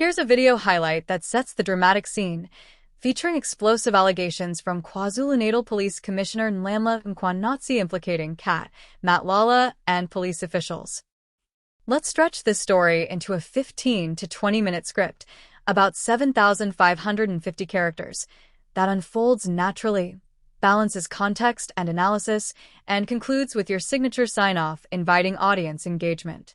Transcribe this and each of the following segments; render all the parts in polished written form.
Here's a video highlight that sets the dramatic scene, featuring explosive allegations from KwaZulu-Natal Police Commissioner Nhlanhla Mkhwanazi implicating Matlala and police officials. Let's stretch this story into a 15 to 20-minute script, about 7,550 characters, that unfolds naturally, balances context and analysis, and concludes with your signature sign-off inviting audience engagement.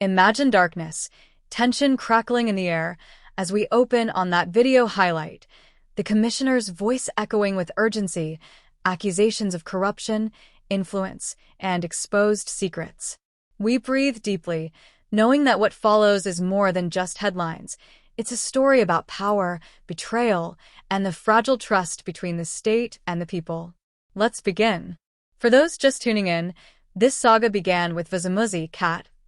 Imagine darkness, tension crackling in the air, as we open on that video highlight, the commissioner's voice echoing with urgency, accusations of corruption, influence, and exposed secrets. We breathe deeply, knowing that what follows is more than just headlines. It's a story about power, betrayal, and the fragile trust between the state and the people. Let's begin. For those just tuning in, this saga began with Vusimuzi,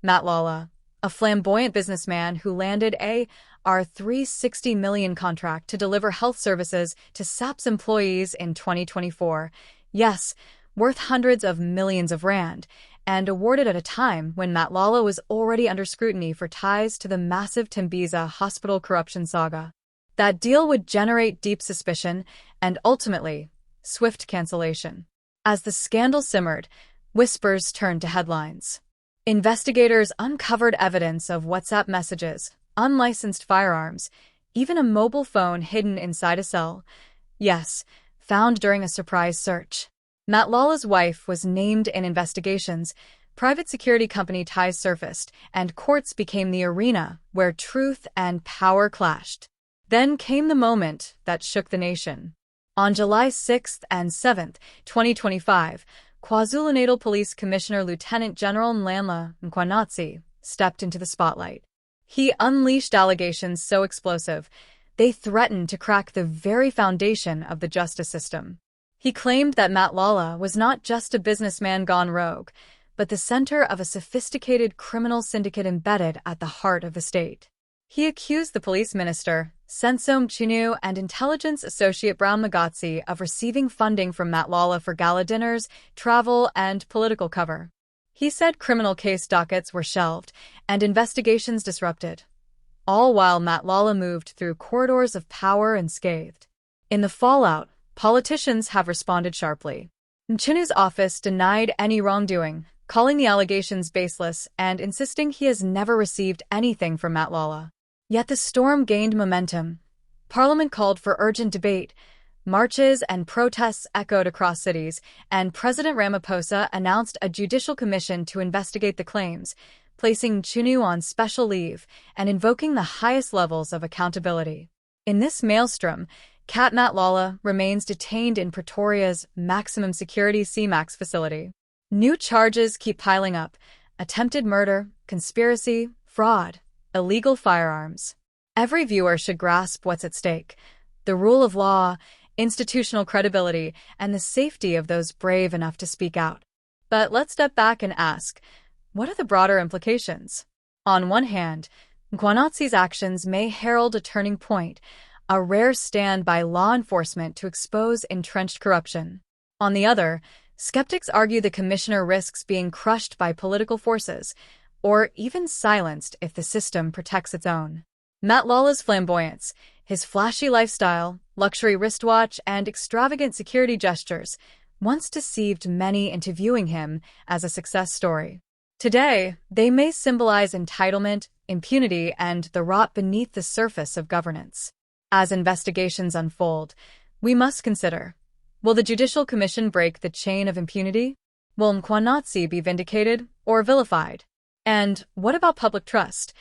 Matlala, a flamboyant businessman who landed a $360 million contract to deliver health services to SAPS employees in 2024. Yes, worth hundreds of millions of rand, and awarded at a time when Matlala was already under scrutiny for ties to the massive Tembisa hospital corruption saga. That deal would generate deep suspicion and, ultimately, swift cancellation. As the scandal simmered, whispers turned to headlines. Investigators uncovered evidence of WhatsApp messages, unlicensed firearms, even a mobile phone hidden inside a cell. Yes, found during a surprise search. Matlala's wife was named in investigations, private security company ties surfaced, and courts became the arena where truth and power clashed. Then came the moment that shook the nation. On July 6th and 7th, 2025, KwaZulu-Natal Police Commissioner Lieutenant General Nhlanhla Mkhwanazi stepped into the spotlight. He unleashed allegations so explosive, they threatened to crack the very foundation of the justice system. He claimed that Matlala was not just a businessman gone rogue, but the center of a sophisticated criminal syndicate embedded at the heart of the state. He accused the police minister, Mkhwanazi, and intelligence associate Brown Magazi of receiving funding from Matlala for gala dinners, travel, and political cover. He said criminal case dockets were shelved and investigations disrupted, all while Matlala moved through corridors of power unscathed. In the fallout, politicians have responded sharply. Mkhwanazi's office denied any wrongdoing, calling the allegations baseless and insisting he has never received anything from Matlala. Yet the storm gained momentum. Parliament called for urgent debate. Marches and protests echoed across cities, and President Ramaphosa announced a judicial commission to investigate the claims, placing Mkhwanazi on special leave and invoking the highest levels of accountability. In this maelstrom, Matlala remains detained in Pretoria's maximum security CMAX facility. New charges keep piling up: attempted murder, conspiracy, fraud, illegal firearms. Every viewer should grasp what's at stake: the rule of law, institutional credibility, and the safety of those brave enough to speak out. But let's step back and ask, what are the broader implications? On one hand, Mkhwanazi's actions may herald a turning point, a rare stand by law enforcement to expose entrenched corruption. On the other, skeptics argue the commissioner risks being crushed by political forces, or even silenced if the system protects its own. Matlala's flamboyance, his flashy lifestyle, luxury wristwatch, and extravagant security gestures once deceived many into viewing him as a success story. Today, they may symbolize entitlement, impunity, and the rot beneath the surface of governance. As investigations unfold, we must consider: will the Judicial Commission break the chain of impunity? Will Mkhwanazi be vindicated or vilified? And what about public trust?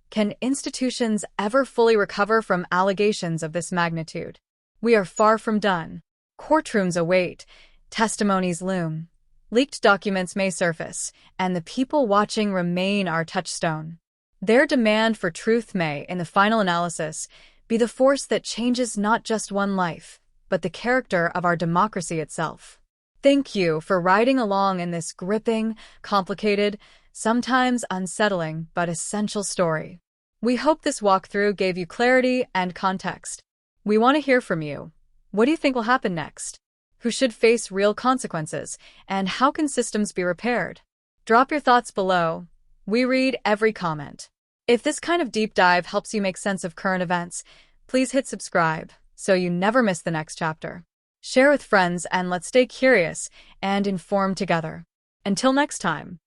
Can institutions ever fully recover from allegations of this magnitude? We are far from done. Courtrooms await, testimonies loom, leaked documents may surface, and the people watching remain our touchstone. Their demand for truth may, in the final analysis, be the force that changes not just one life, but the character of our democracy itself. Thank you for riding along in this gripping, complicated, sometimes unsettling but essential story. We hope this walkthrough gave you clarity and context. We want to hear from you. What do you think will happen next? Who should face real consequences? And how can systems be repaired? Drop your thoughts below. We read every comment. If this kind of deep dive helps you make sense of current events, please hit subscribe so you never miss the next chapter. Share with friends and let's stay curious and informed together. Until next time.